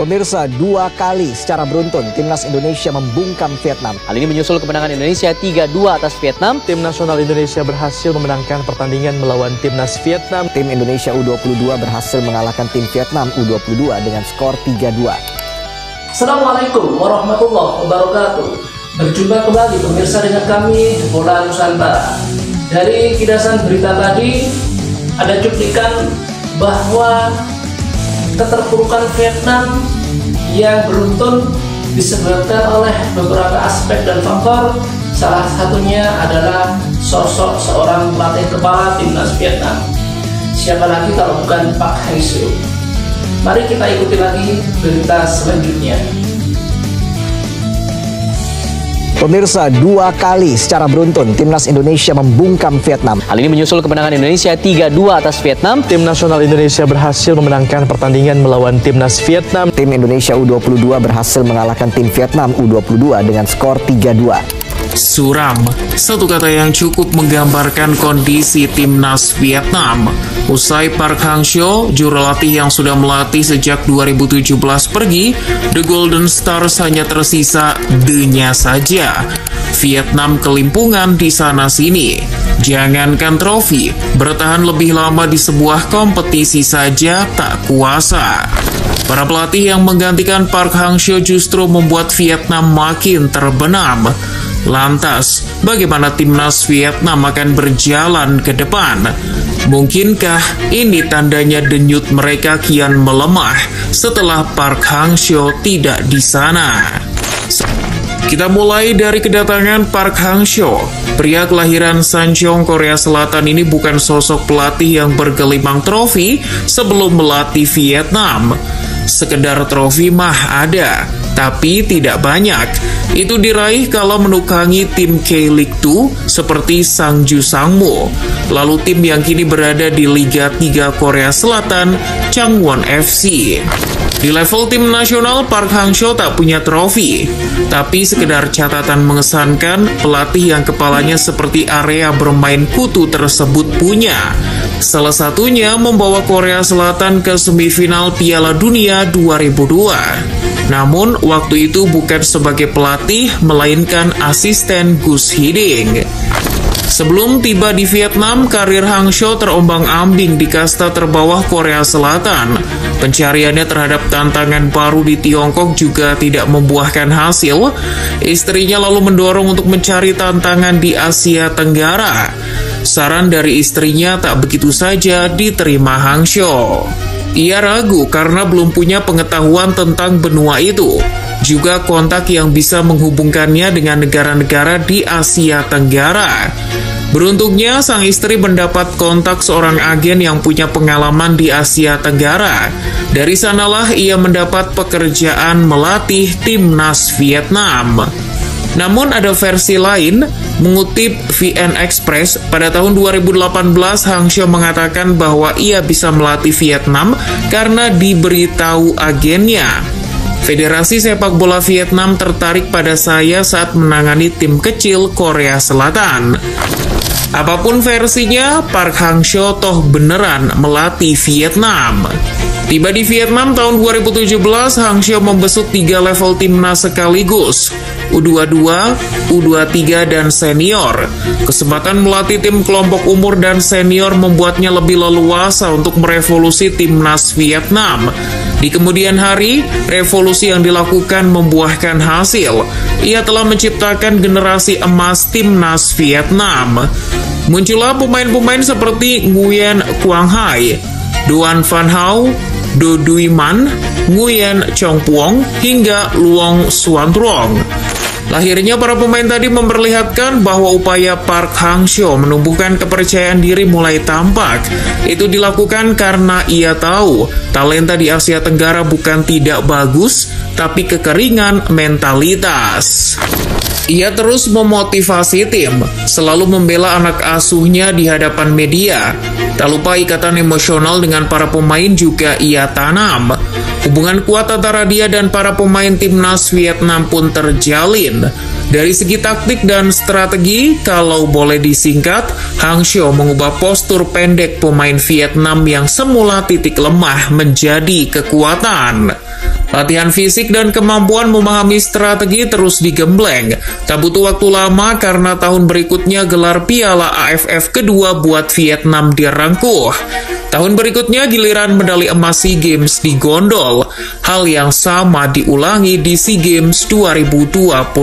Pemirsa, 2 kali secara beruntun timnas Indonesia membungkam Vietnam. Hal ini menyusul kemenangan Indonesia 3-2 atas Vietnam. Tim nasional Indonesia berhasil memenangkan pertandingan melawan timnas Vietnam. Tim Indonesia U22 berhasil mengalahkan tim Vietnam U22 dengan skor 3-2. Assalamualaikum warahmatullahi wabarakatuh. Berjumpa kembali pemirsa dengan kami Bola Nusantara. Dari kidasan berita tadi ada cuplikan bahwa keterpurukan Vietnam yang beruntun disebabkan oleh beberapa aspek dan faktor. Salah satunya adalah sosok seorang pelatih kepala timnas Vietnam. Siapa lagi kalau bukan Park Hang-seo. Mari kita ikuti lagi berita selanjutnya. Pemirsa, 2 kali secara beruntun timnas Indonesia membungkam Vietnam. Hal ini menyusul kemenangan Indonesia 3-2 atas Vietnam. Tim nasional Indonesia berhasil memenangkan pertandingan melawan timnas Vietnam. Tim Indonesia U22 berhasil mengalahkan tim Vietnam U22 dengan skor 3-2. Suram, satu kata yang cukup menggambarkan kondisi timnas Vietnam. Usai Park Hang-seo, juru latih yang sudah melatih sejak 2017 pergi, The Golden Stars hanya tersisa the-nya saja. Vietnam kelimpungan di sana-sini. Jangankan trofi, bertahan lebih lama di sebuah kompetisi saja tak kuasa. Para pelatih yang menggantikan Park Hang-seo justru membuat Vietnam makin terbenam. Lantas, bagaimana timnas Vietnam akan berjalan ke depan? Mungkinkah ini tandanya denyut mereka kian melemah setelah Park Hang-seo tidak di sana? Kita mulai dari kedatangan Park Hang-seo. Pria kelahiran Sancheong, Korea Selatan ini bukan sosok pelatih yang bergelimang trofi sebelum melatih Vietnam. Sekedar trofi mah ada, tapi tidak banyak. Itu diraih kalau menukangi tim K-League 2 seperti Sangju Sangmu. Lalu tim yang kini berada di Liga 3 Korea Selatan, Changwon FC. Di level tim nasional, Park Hang-seo tak punya trofi. Tapi sekedar catatan mengesankan, pelatih yang kepalanya seperti area bermain kutu tersebut punya. Salah satunya membawa Korea Selatan ke semifinal Piala Dunia 2002. Namun, waktu itu bukan sebagai pelatih, melainkan asisten Gus Hiding. Sebelum tiba di Vietnam, karir Hang-seo terombang-ambing di kasta terbawah Korea Selatan. Pencariannya terhadap tantangan baru di Tiongkok juga tidak membuahkan hasil. Istrinya lalu mendorong untuk mencari tantangan di Asia Tenggara. Saran dari istrinya tak begitu saja diterima Hang-seo. Ia ragu karena belum punya pengetahuan tentang benua itu, juga kontak yang bisa menghubungkannya dengan negara-negara di Asia Tenggara. Beruntungnya, sang istri mendapat kontak seorang agen yang punya pengalaman di Asia Tenggara. Dari sanalah ia mendapat pekerjaan melatih timnas Vietnam. Namun ada versi lain, mengutip VN Express, pada tahun 2018 Hang-seo mengatakan bahwa ia bisa melatih Vietnam karena diberitahu agennya. Federasi Sepak Bola Vietnam tertarik pada saya saat menangani tim kecil Korea Selatan. Apapun versinya, Park Hang-seo toh beneran melatih Vietnam. Tiba di Vietnam tahun 2017, Hang-seo membesut 3 level timnas sekaligus, U22, U23, dan senior. Kesempatan melatih tim kelompok umur dan senior membuatnya lebih leluasa untuk merevolusi timnas Vietnam. Di kemudian hari, revolusi yang dilakukan membuahkan hasil. Ia telah menciptakan generasi emas timnas Vietnam. Muncullah pemain-pemain seperti Nguyen Quang Hai, Doan Van Hau, Do Duy Man, Nguyen Chong Puong, hingga Luong Xuan Truong. Lahirnya para pemain tadi memperlihatkan bahwa upaya Park Hang-seo menumbuhkan kepercayaan diri mulai tampak. Itu dilakukan karena ia tahu talenta di Asia Tenggara bukan tidak bagus, tapi kekeringan mentalitas. Ia terus memotivasi tim, selalu membela anak asuhnya di hadapan media. Tak lupa ikatan emosional dengan para pemain juga ia tanam. Hubungan kuat antara dia dan para pemain timnas Vietnam pun terjalin. Dari segi taktik dan strategi, kalau boleh disingkat, Hang-seo mengubah postur pendek pemain Vietnam yang semula titik lemah menjadi kekuatan. Latihan fisik dan kemampuan memahami strategi terus digembleng. Tak butuh waktu lama karena tahun berikutnya gelar Piala AFF kedua buat Vietnam direngkuh. Tahun berikutnya giliran medali emas SEA Games digondol. Hal yang sama diulangi di SEA Games 2021.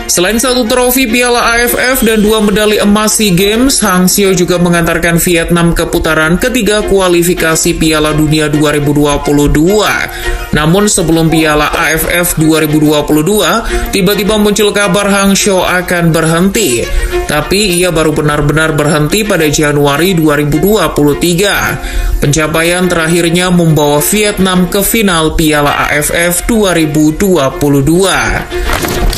Selain satu trofi Piala AFF dan 2 medali emas SEA Games, Hang Seo juga mengantarkan Vietnam ke putaran ketiga kualifikasi Piala Dunia 2022. Namun sebelum Piala AFF 2022, tiba-tiba muncul kabar Hang Seo akan berhenti. Tapi ia baru benar-benar berhenti pada Januari 2023. Pencapaian terakhirnya membawa Vietnam ke final Piala AFF 2022.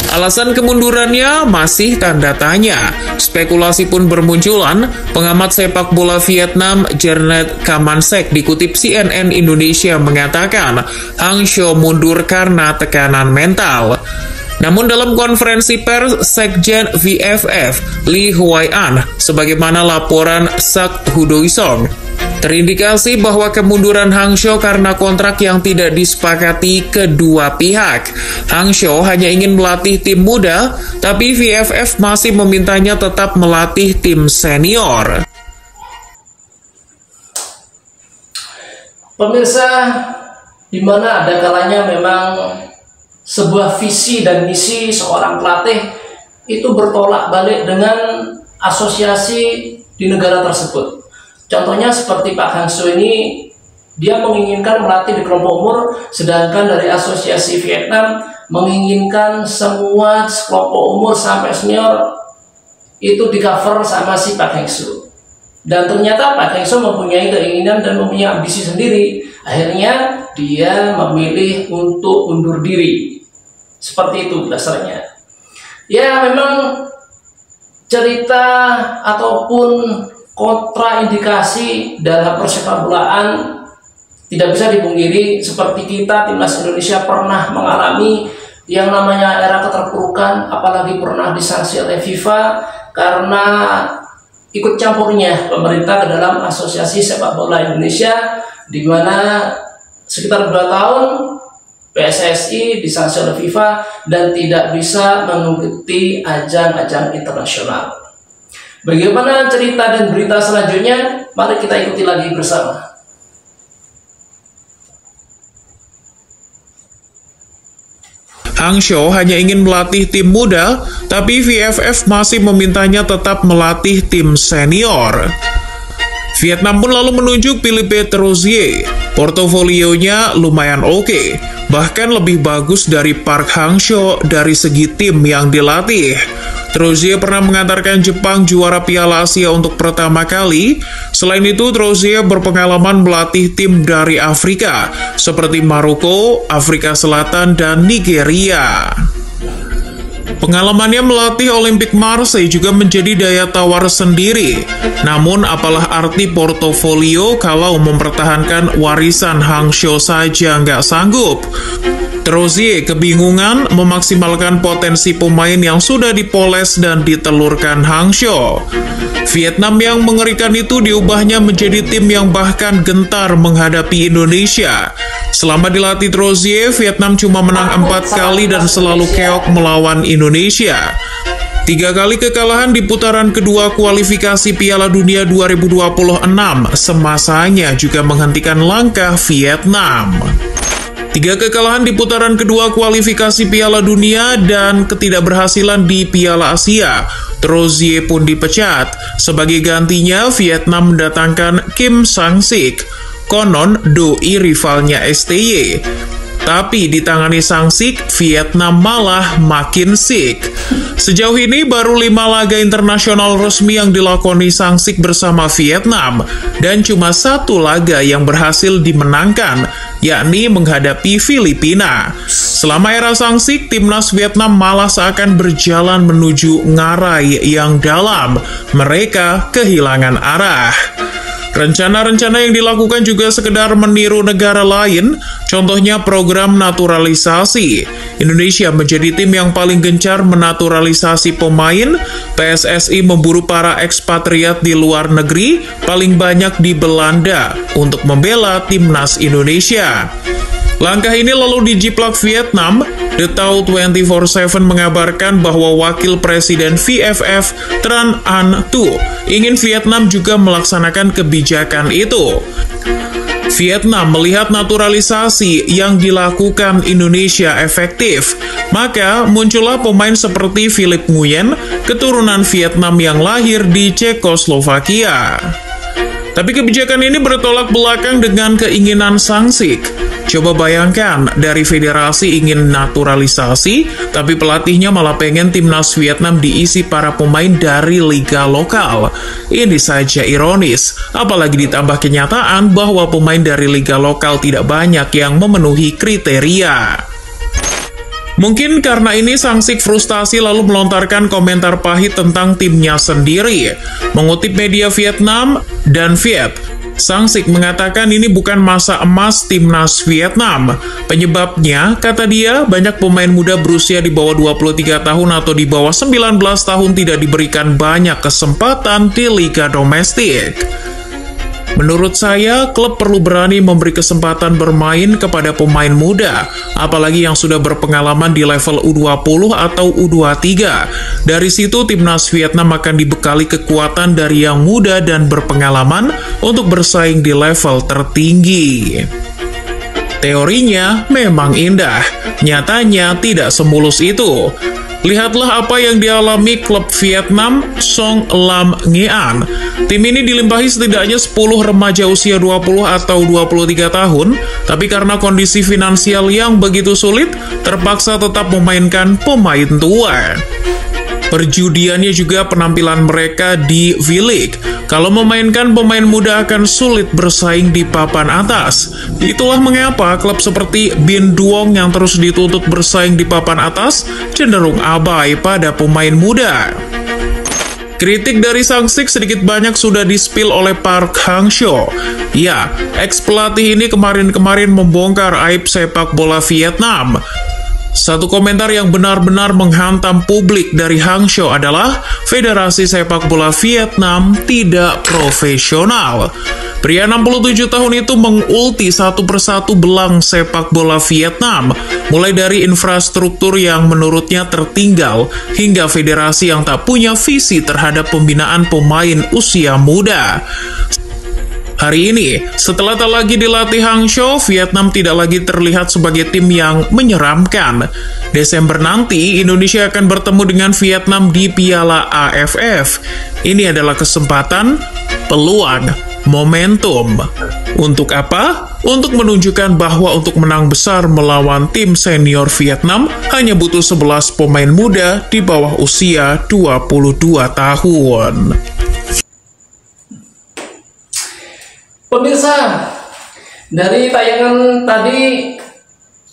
Alasan kemundurannya masih tanda tanya. Spekulasi pun bermunculan. Pengamat sepak bola Vietnam, Jernet Kamansek, dikutip CNN Indonesia mengatakan, Hang Seo mundur karena tekanan mental. Namun dalam konferensi pers Sekjen VFF, Lee Huai An, sebagaimana laporan Sak Hudoisong, terindikasi bahwa kemunduran Hang Seo karena kontrak yang tidak disepakati kedua pihak. Hang Seo hanya ingin melatih tim muda, tapi VFF masih memintanya tetap melatih tim senior. Pemirsa, di mana ada kalanya memang sebuah visi dan misi seorang pelatih itu bertolak balik dengan asosiasi di negara tersebut. Contohnya seperti Pak Hang Seo ini, dia menginginkan melatih di kelompok umur, sedangkan dari asosiasi Vietnam menginginkan semua kelompok umur sampai senior itu di cover sama si Pak Hang Seo. Dan ternyata Pak Hang Seo mempunyai keinginan dan mempunyai ambisi sendiri. Akhirnya dia memilih untuk undur diri. Seperti itu dasarnya. Ya memang cerita ataupun kontraindikasi dalam persepak bolaan tidak bisa dipungkiri. Seperti kita, timnas Indonesia pernah mengalami yang namanya era keterpurukan, apalagi pernah disanksi oleh FIFA karena ikut campurnya pemerintah ke dalam asosiasi sepak bola Indonesia, di mana sekitar 2 tahun PSSI disanksi oleh FIFA dan tidak bisa mengikuti ajang-ajang internasional. Bagaimana cerita dan berita selanjutnya? Mari kita ikuti lagi bersama. Hang Seo hanya ingin melatih tim muda, tapi VFF masih memintanya tetap melatih tim senior. Vietnam pun lalu menunjuk Philippe Troussier. Portofolionya lumayan oke, bahkan lebih bagus dari Park Hang Seo dari segi tim yang dilatih. Troussier pernah mengantarkan Jepang juara Piala Asia untuk pertama kali. Selain itu, Troussier berpengalaman melatih tim dari Afrika, seperti Maroko, Afrika Selatan, dan Nigeria. Pengalamannya melatih Olympique Marseille juga menjadi daya tawar sendiri. Namun, apalah arti portofolio kalau mempertahankan warisan Hang Seo saja nggak sanggup? Troussier kebingungan memaksimalkan potensi pemain yang sudah dipoles dan ditelurkan Hang Seo. Vietnam yang mengerikan itu diubahnya menjadi tim yang bahkan gentar menghadapi Indonesia. Selama dilatih Troussier, Vietnam cuma menang 4 kali dan selalu keok melawan Indonesia. 3 kali kekalahan di putaran kedua kualifikasi Piala Dunia 2026 semasanya juga menghentikan langkah Vietnam. 3 kekalahan di putaran kedua kualifikasi Piala Dunia dan ketidakberhasilan di Piala Asia. Troussier pun dipecat. Sebagai gantinya, Vietnam mendatangkan Kim Sang-sik. Konon doi rivalnya STY. Tapi ditangani Sang-sik, Vietnam malah makin sik. Sejauh ini baru 5 laga internasional resmi yang dilakoni Sang-sik bersama Vietnam, dan cuma 1 laga yang berhasil dimenangkan, yakni menghadapi Filipina. Selama era Sang-sik, timnas Vietnam malah seakan berjalan menuju ngarai yang dalam. Mereka kehilangan arah. Rencana-rencana yang dilakukan juga sekedar meniru negara lain, contohnya program naturalisasi. Indonesia menjadi tim yang paling gencar menaturalisasi pemain. PSSI memburu para ekspatriat di luar negeri, paling banyak di Belanda, untuk membela timnas Indonesia. Langkah ini lalu dijiplak Vietnam. The Tao 24/7 mengabarkan bahwa Wakil Presiden VFF Tran An Tu ingin Vietnam juga melaksanakan kebijakan itu. Vietnam melihat naturalisasi yang dilakukan Indonesia efektif, maka muncullah pemain seperti Philip Nguyen, keturunan Vietnam yang lahir di Cekoslovakia. Tapi kebijakan ini bertolak belakang dengan keinginan Sang Sik. Coba bayangkan, dari federasi ingin naturalisasi, tapi pelatihnya malah pengen timnas Vietnam diisi para pemain dari liga lokal. Ini saja ironis, apalagi ditambah kenyataan bahwa pemain dari liga lokal tidak banyak yang memenuhi kriteria. Mungkin karena ini Sang Sik frustasi lalu melontarkan komentar pahit tentang timnya sendiri. Mengutip media Vietnam dan Viet, Sang Sik mengatakan ini bukan masa emas timnas Vietnam. Penyebabnya, kata dia, banyak pemain muda berusia di bawah 23 tahun atau di bawah 19 tahun tidak diberikan banyak kesempatan di liga domestik. Menurut saya, klub perlu berani memberi kesempatan bermain kepada pemain muda, apalagi yang sudah berpengalaman di level U20 atau U23. Dari situ, timnas Vietnam akan dibekali kekuatan dari yang muda dan berpengalaman untuk bersaing di level tertinggi. Teorinya memang indah, nyatanya tidak semulus itu. Lihatlah apa yang dialami klub Vietnam Song Lam Ngean. Tim ini dilimpahi setidaknya 10 remaja usia 20 atau 23 tahun, tapi karena kondisi finansial yang begitu sulit, terpaksa tetap memainkan pemain tua. Perjudiannya juga penampilan mereka di V-League. Kalau memainkan pemain muda akan sulit bersaing di papan atas. Itulah mengapa klub seperti Bin Duong yang terus dituntut bersaing di papan atas cenderung abai pada pemain muda. Kritik dari Sang Sik sedikit banyak sudah di-spill oleh Park Hang-seo. Ya, ex-pelatih ini kemarin-kemarin membongkar aib sepak bola Vietnam. Satu komentar yang benar-benar menghantam publik dari Hang-seo adalah Federasi Sepak Bola Vietnam tidak profesional. Pria 67 tahun itu mengulti satu persatu belang sepak bola Vietnam, mulai dari infrastruktur yang menurutnya tertinggal, hingga federasi yang tak punya visi terhadap pembinaan pemain usia muda. Hari ini, setelah tak lagi dilatih Hang-seo, Vietnam tidak lagi terlihat sebagai tim yang menyeramkan. Desember nanti, Indonesia akan bertemu dengan Vietnam di Piala AFF. Ini adalah kesempatan, peluang, momentum. Untuk apa? Untuk menunjukkan bahwa untuk menang besar melawan tim senior Vietnam, hanya butuh 11 pemain muda di bawah usia 22 tahun. Pemirsa, dari tayangan tadi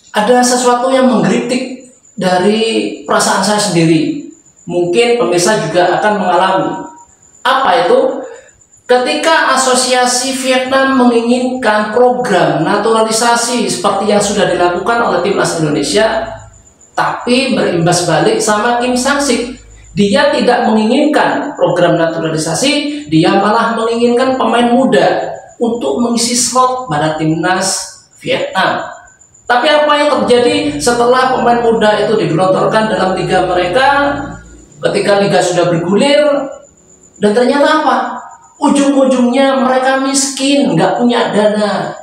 ada sesuatu yang menggelitik dari perasaan saya sendiri. Mungkin pemirsa juga akan mengalami. Apa itu? Ketika Asosiasi Vietnam menginginkan program naturalisasi seperti yang sudah dilakukan oleh timnas Indonesia, tapi berimbas balik sama Kim Sang Sik. Dia tidak menginginkan program naturalisasi, dia malah menginginkan pemain muda untuk mengisi slot pada timnas Vietnam. Tapi apa yang terjadi setelah pemain muda itu digelontorkan dalam liga mereka, ketika liga sudah bergulir, dan ternyata apa? Ujung-ujungnya mereka miskin, nggak punya dana.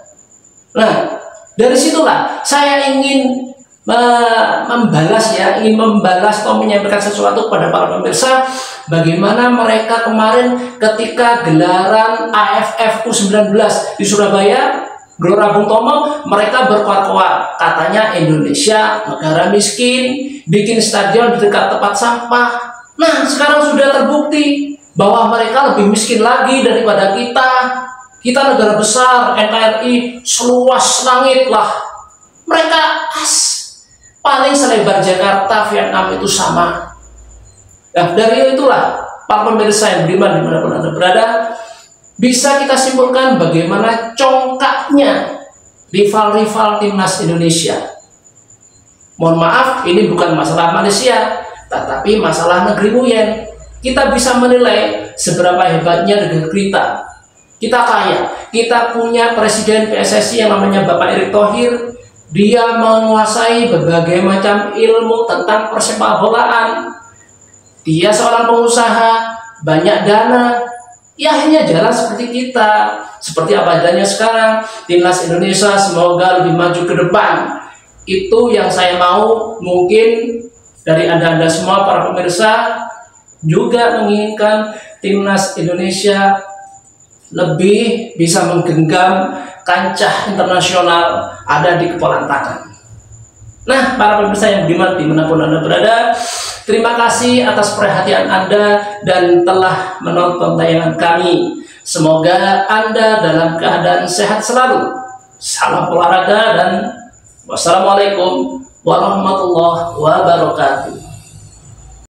Nah, dari situlah saya ingin membalas atau menyampaikan sesuatu kepada para pemirsa, bagaimana mereka kemarin ketika gelaran AFF U19 di Surabaya, Gelora Bung Tomo, mereka berkoar-koar, katanya Indonesia negara miskin, bikin stadion di dekat tempat sampah. Nah, sekarang sudah terbukti bahwa mereka lebih miskin lagi daripada kita. Kita negara besar, NKRI seluas langit lah. Mereka paling selebar Jakarta, Vietnam itu sama. Nah, dari itulah, para pemirsa yang beriman dimanapun Anda berada, bisa kita simpulkan bagaimana congkaknya rival-rival timnas Indonesia. Mohon maaf, ini bukan masalah Malaysia, tetapi masalah negeri Nguyen. Kita bisa menilai seberapa hebatnya negeri kita. Kita kaya, kita punya presiden PSSI yang namanya Bapak Erick Thohir. Dia menguasai berbagai macam ilmu tentang persepak bolaan. Dia seorang pengusaha, banyak dana. Ya hanya jalan seperti kita, seperti apa adanya sekarang. Timnas Indonesia semoga lebih maju ke depan. Itu yang saya mau. Mungkin dari anda semua para pemirsa juga menginginkan Timnas Indonesia lebih bisa menggenggam kancah internasional ada di kepolan tangan. Nah, para pemirsa yang budiman dimanapun Anda berada, terima kasih atas perhatian Anda dan telah menonton tayangan kami. Semoga Anda dalam keadaan sehat selalu. Salam olahraga dan wassalamualaikum warahmatullahi wabarakatuh.